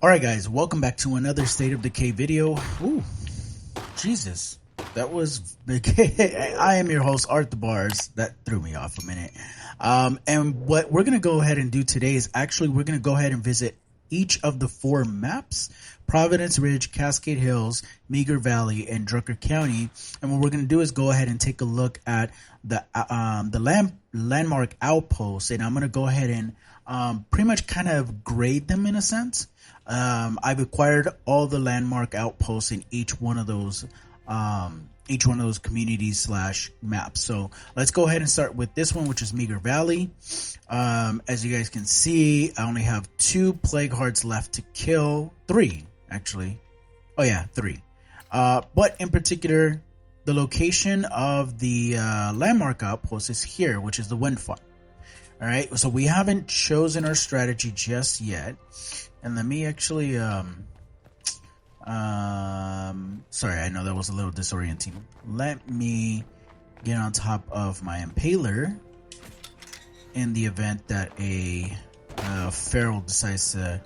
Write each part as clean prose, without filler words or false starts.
Alright guys, welcome back to another State of Decay video. Ooh, Jesus, that was Decay. I am your host, Art the Bars. That threw me off a minute. And what we're going to go ahead and do today is actually we're going to go ahead and visit each of the 4 maps: Providence Ridge, Cascade Hills, Meager Valley, and Drucker County. And what we're going to do is go ahead and take a look at the landmark outposts, and I'm going to go ahead and pretty much kind of grade them in a sense. I've acquired all the landmark outposts in each one of those communities / maps. So let's go ahead and start with this one, which is Meager Valley. As you guys can see, I only have 2 plague hearts left to kill. 3, actually. Oh yeah, 3. But in particular, the location of the landmark outpost is here, which is the wind farm. All right, so we haven't chosen our strategy just yet. And let me actually, sorry, I know that was a little disorienting. Let me get on top of my impaler in the event that a feral decides to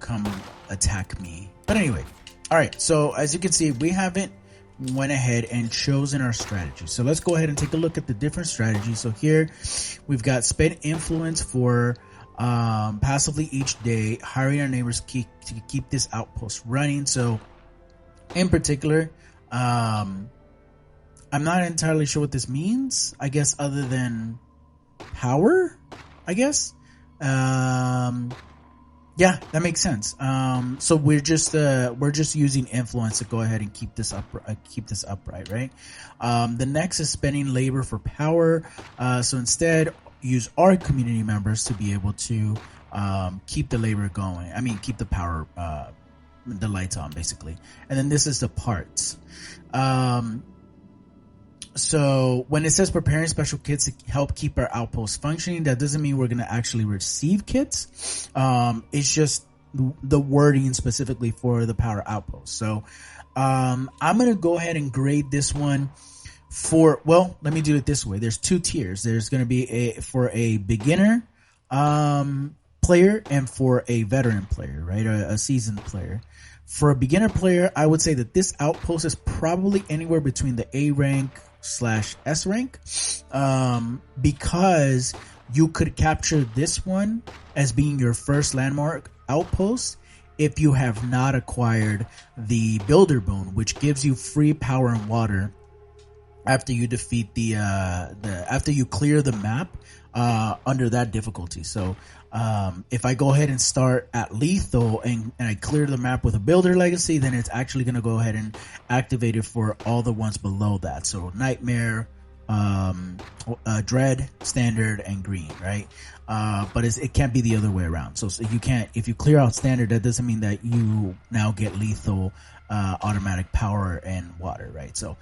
come attack me. But anyway, all right, so as you can see, we haven't went ahead and chosen our strategy. So let's go ahead and take a look at the different strategies. So here we've got spend influence for passively each day, hiring our neighbors to keep this outpost running. So in particular, I'm not entirely sure what this means, I guess, other than power, I guess. Yeah, that makes sense. So we're just using influence to go ahead and keep this upright, right? The next is spending labor for power. So instead, use our community members to be able to keep the labor going. I mean, keep the power, the lights on, basically. And then this is the parts. So when it says preparing special kits to help keep our outpost functioning, that doesn't mean we're going to actually receive kits. It's just the wording specifically for the power outpost. So I'm going to go ahead and grade this one for, well, let me do it this way. There's 2 tiers. There's going to be for a beginner player and for a veteran player, right? A seasoned player. For a beginner player, I would say that this outpost is probably anywhere between the A rank / S rank, because you could capture this one as being your first landmark outpost if you have not acquired the builder boon, which gives you free power and water after you defeat after you clear the map under that difficulty. So if I go ahead and start at lethal and I clear the map with a builder legacy, then it's actually going to go ahead and activate it for all the ones below that. So nightmare, dread, standard, and green, right? But it can't be the other way around. So you can't, if you clear out standard, that doesn't mean that you now get lethal, automatic power and water, right? So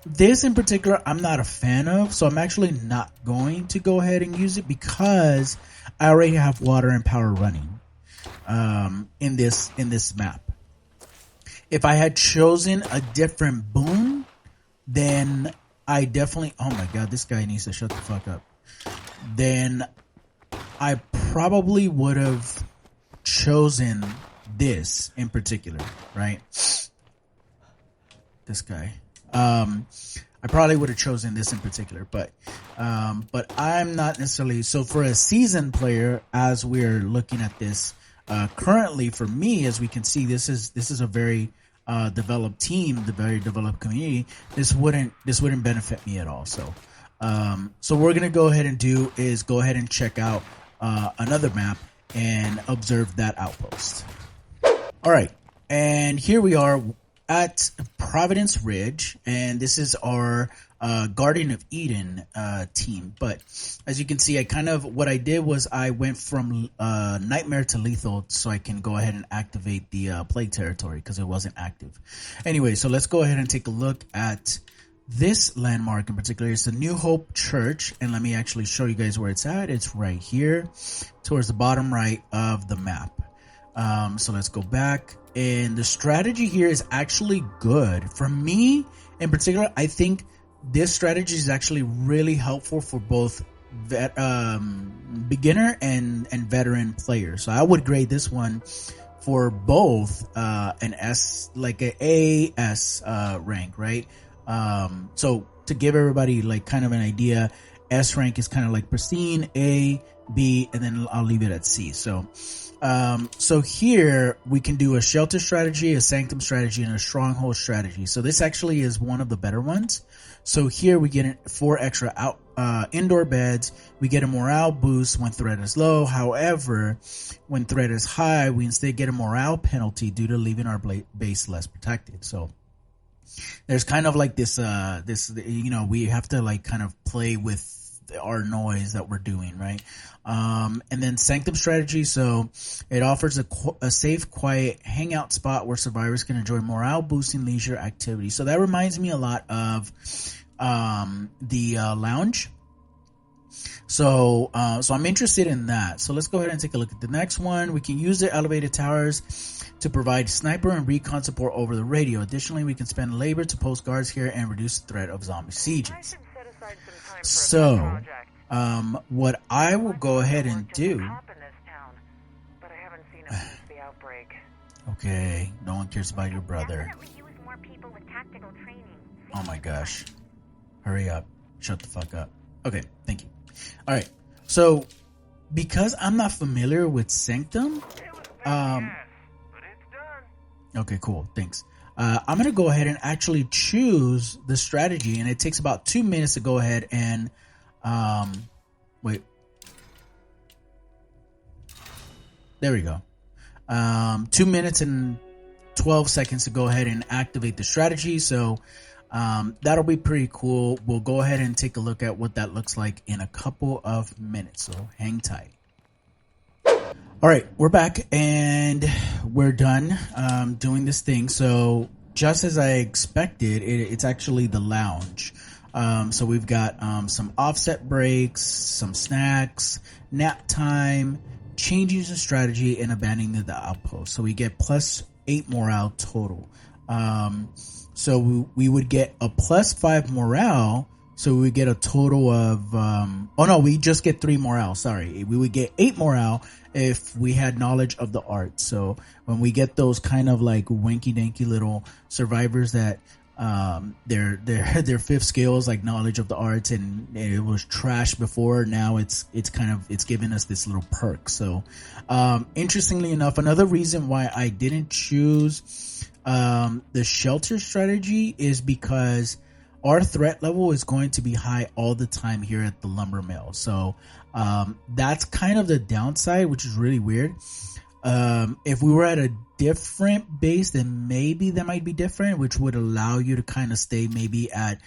this in particular, I'm not a fan of, so I'm actually not going to go ahead and use it because I already have water and power running in this map. If I had chosen a different boon, then I definitely, oh my god, this guy needs to shut the fuck up. Then I probably would have chosen this in particular, right? This guy. I probably would have chosen this in particular, but I'm not necessarily. So for a seasoned player, as we're looking at this, currently for me, as we can see, this is a very developed team, the very developed community. This wouldn't benefit me at all. So what we're gonna go ahead and do is go ahead and check out another map and observe that outpost. All right, and here we are at Providence Ridge, and this is our Garden of Eden team. But as you can see, what I did was I went from nightmare to lethal so I can go ahead and activate the plague territory because it wasn't active. Anyway, so let's go ahead and take a look at this landmark in particular. It's the New Hope Church, and let me actually show you guys where it's at. It's right here towards the bottom right of the map. So let's go back, and the strategy here is actually good for me in particular. I think this strategy is actually really helpful for both beginner and veteran players. So I would grade this one for both an S, like a AS rank, right? So to give everybody like kind of an idea, S rank is kind of like pristine, A, B, and then I'll leave it at C. So here we can do a shelter strategy, a sanctum strategy, and a stronghold strategy. So this actually is one of the better ones. So here we get 4 extra indoor beds. We get a morale boost when threat is low. However, when threat is high, we instead get a morale penalty due to leaving our base less protected. So there's kind of like this, we have to like kind of play with our noise that we're doing, right? And then sanctum strategy. So it offers a safe, quiet hangout spot where survivors can enjoy morale boosting leisure activity. So that reminds me a lot of the lounge. So I'm interested in that. So let's go ahead and take a look at the next one. We can use the elevated towers to provide sniper and recon support over the radio. Additionally, we can spend labor to post guards here and reduce the threat of zombie sieges. So, what I will go ahead and do. Okay, no one cares about your brother. Oh my gosh. Hurry up. Shut the fuck up. Okay, thank you. Alright, so because I'm not familiar with Sanctum, okay, cool, thanks. I'm gonna go ahead and actually choose the strategy, and it takes about 2 minutes to go ahead and wait. There we go. 2 minutes and 12 seconds to go ahead and activate the strategy. So that'll be pretty cool. We'll go ahead and take a look at what that looks like in a couple of minutes. So hang tight. All right, we're back and we're done doing this thing. So just as I expected, it's actually the lounge. So we've got some offset breaks, some snacks, nap time, changes in strategy, and abandoning the outpost. So we get +8 morale total. So we would get a +5 morale. So we would get a total of, we just get 3 morale. Sorry. We would get 8 morale if we had knowledge of the art. So when we get those kind of like wanky danky little survivors that, their fifth skill is like knowledge of the arts, and it was trash before. Now it's giving us this little perk. So, interestingly enough, another reason why I didn't choose, the shelter strategy is because our threat level is going to be high all the time here at the lumber mill. So, that's kind of the downside, which is really weird. If we were at a different base, then maybe that might be different, which would allow you to kind of stay maybe at,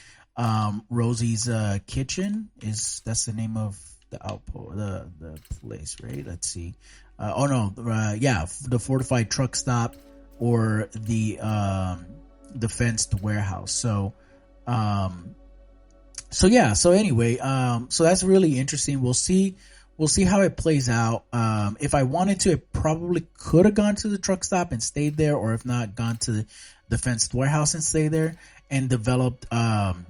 Rosie's, kitchen. That's the name of the outpost, the place, right? Let's see. The fortified truck stop or the fenced warehouse. So anyway, so that's really interesting. We'll see how it plays out. If I wanted to, it probably could have gone to the truck stop and stayed there, or if not, gone to the fenced warehouse and stayed there and developed, housing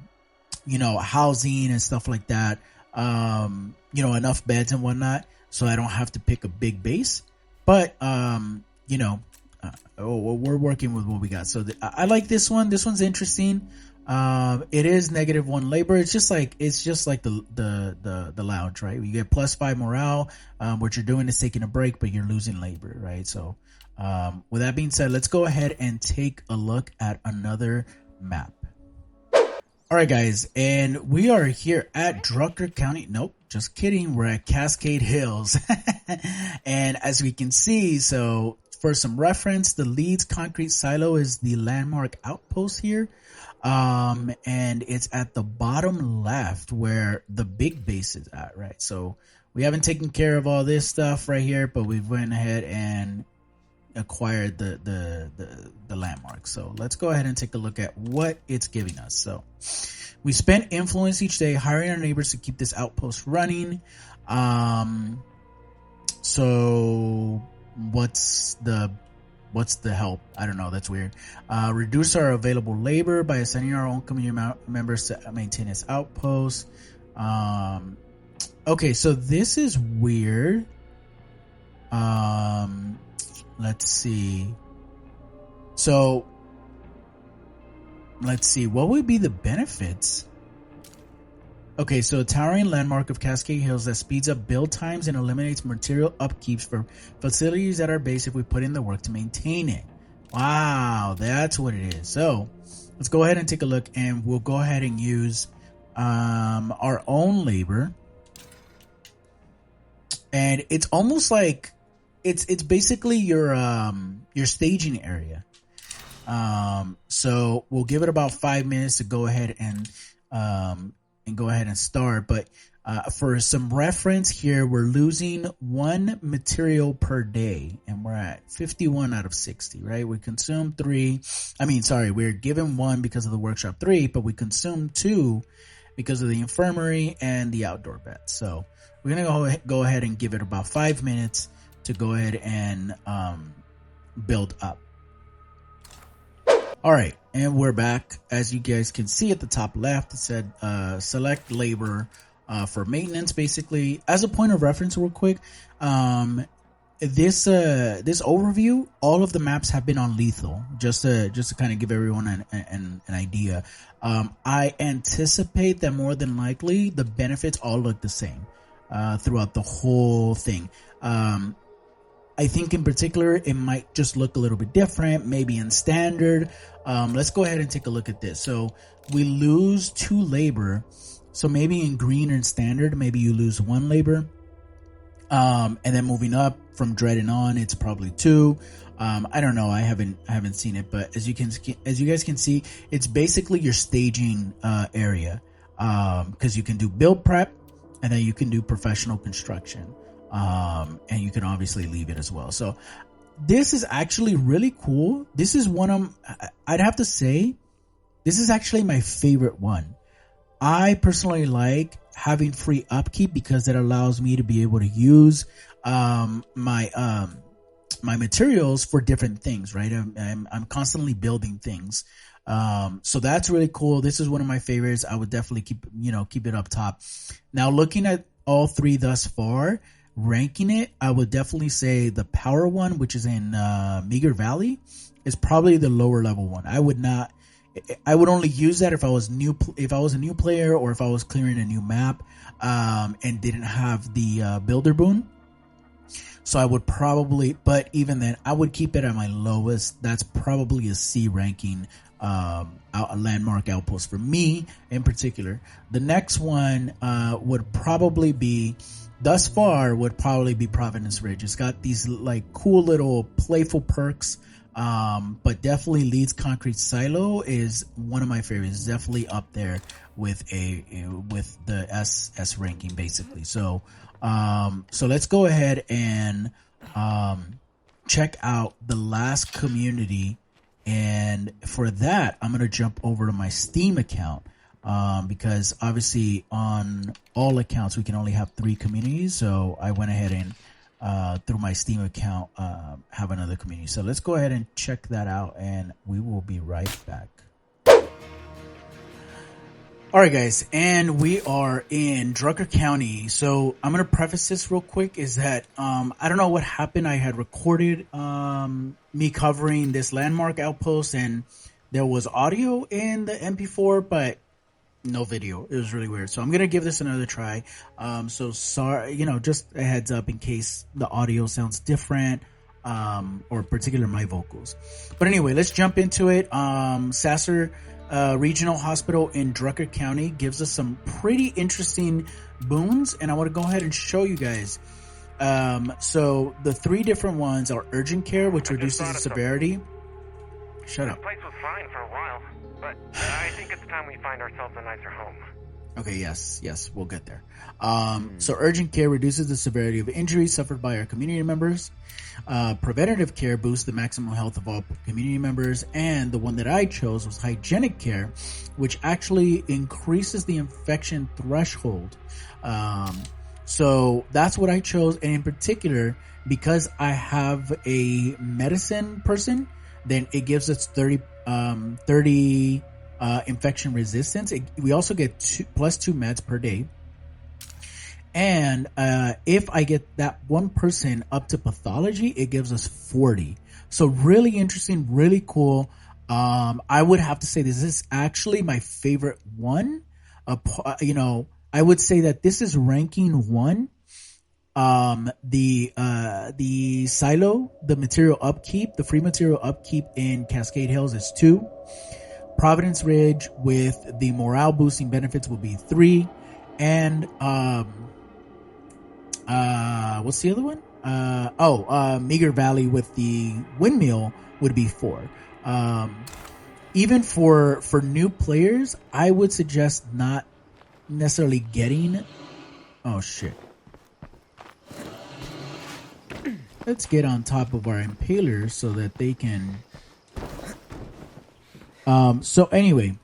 and stuff like that. Enough beds and whatnot, so I don't have to pick a big base. But, we're working with what we got. So I like this one. This one's interesting. It is -1 labor. It's just like the lounge, right? You get +5 morale. What you're doing is taking a break, but you're losing labor, right? So, with that being said, let's go ahead and take a look at another map. All right, guys, and we are here at Drucker County. Nope, just kidding. We're at Cascade Hills. And as we can see, so for some reference, the Leeds concrete silo is the landmark outpost here. And it's at the bottom left where the big base is at, right? So we haven't taken care of all this stuff right here, but we've went ahead and acquired the landmark. So let's go ahead and take a look at what it's giving us. So we spent influence each day hiring our neighbors to keep this outpost running. So what's the help? I don't know. That's weird. Reduce our available labor by assigning our own community members to maintain its outpost. Okay, so this is weird. Let's see. So, let's see. What would be the benefits? Okay, so a towering landmark of Cascade Hills that speeds up build times and eliminates material upkeeps for facilities at our base if we put in the work to maintain it. Wow, that's what it is. So, let's go ahead and take a look, and we'll go ahead and use our own labor. And it's almost like it's basically your staging area. So we'll give it about 5 minutes to go ahead and start. But for some reference here, we're losing 1 material per day, and we're at 51 out of 60, right? We consume 3. We're given 1 because of the workshop 3, but we consume 2 because of the infirmary and the outdoor beds. So we're gonna go ahead and give it about 5 minutes to go ahead and build up. All right, and we're back. As you guys can see at the top left, it said select labor for maintenance. Basically, as a point of reference, real quick, this overview, all of the maps have been on lethal. Just to kind of give everyone an idea. I anticipate that more than likely the benefits all look the same throughout the whole thing. I think in particular, it might just look a little bit different, maybe in standard. Let's go ahead and take a look at this. So we lose 2 labor. So maybe in green and standard, maybe you lose 1 labor. And then moving up from dread and on, it's probably 2. I don't know. I haven't seen it, but as you guys can see, it's basically your staging area. 'Cause you can do build prep, and then you can do professional construction. And you can obviously leave it as well. So this is actually really cool. This is I'd have to say, this is actually my favorite one. I personally like having free upkeep because it allows me to be able to use, my materials for different things, right? I'm constantly building things. So that's really cool. This is one of my favorites. I would definitely keep it up top. Now, looking at all 3 thus far, ranking it, I would definitely say the power one, which is in Meager Valley, is probably the lower level one. I would only use that if I was a new player, or if I was clearing a new map and didn't have the builder boon. So I would probably, but even then, I would keep it at my lowest. That's probably a C ranking a landmark outpost for me in particular. The next one would probably be Providence Ridge. It's got these like cool little playful perks, but definitely Leeds Concrete Silo is one of my favorites. It's definitely up there with the S ranking basically. So let's go ahead and check out the last community, and for that I'm gonna jump over to my Steam account. Because obviously on all accounts we can only have 3 communities, so I went ahead and through my Steam account have another community. So let's go ahead and check that out, and we will be right back. Alright guys, and we are in Drucker County. So I'm gonna preface this real quick, is that I don't know what happened. I had recorded me covering this landmark outpost, and there was audio in the MP4, but no video. It was really weird. So I'm gonna give this another try. So sorry, just a heads up in case the audio sounds different, or particular my vocals. But anyway, let's jump into it. Sasser Regional Hospital in Drucker County gives us some pretty interesting boons, and I want to go ahead and show you guys. So the 3 different ones are urgent care, which reduces the severity. Shut up. This place was fine for a while, but I think it's time we find ourselves a nicer home. Okay, yes, we'll get there. So urgent care reduces the severity of injuries suffered by our community members. Preventative care boosts the maximum health of all community members. And the one that I chose was hygienic care, which actually increases the infection threshold. So that's what I chose. And in particular, because I have a medicine person, then it gives us 30 infection resistance. We also get +2 meds per day. And if I get that one person up to pathology, it gives us 40. So really interesting, really cool. I would have to say this is actually my favorite one. You know, I would say that this is ranking 1. The silo, the material upkeep, the free material upkeep in Cascade Hills is 2. Providence Ridge with the morale boosting benefits will be 3. And what's the other one? Meager Valley with the windmill would be 4. Even for new players, I would suggest not necessarily getting. Oh shit. Let's get on top of our impalers so that they can. So anyway.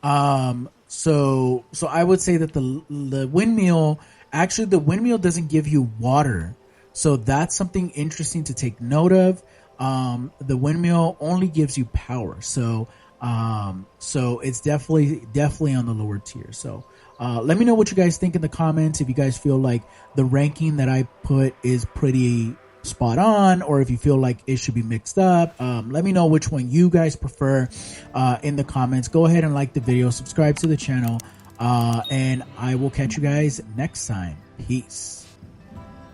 So I would say that the windmill, actually the windmill doesn't give you water. So that's something interesting to take note of. The windmill only gives you power. So it's definitely on the lower tier. So, let me know what you guys think in the comments. If you guys feel like the ranking that I put is pretty spot on, or if you feel like it should be mixed up, let me know which one you guys prefer, in the comments. Go ahead and like the video, subscribe to the channel, and I will catch you guys next time. Peace.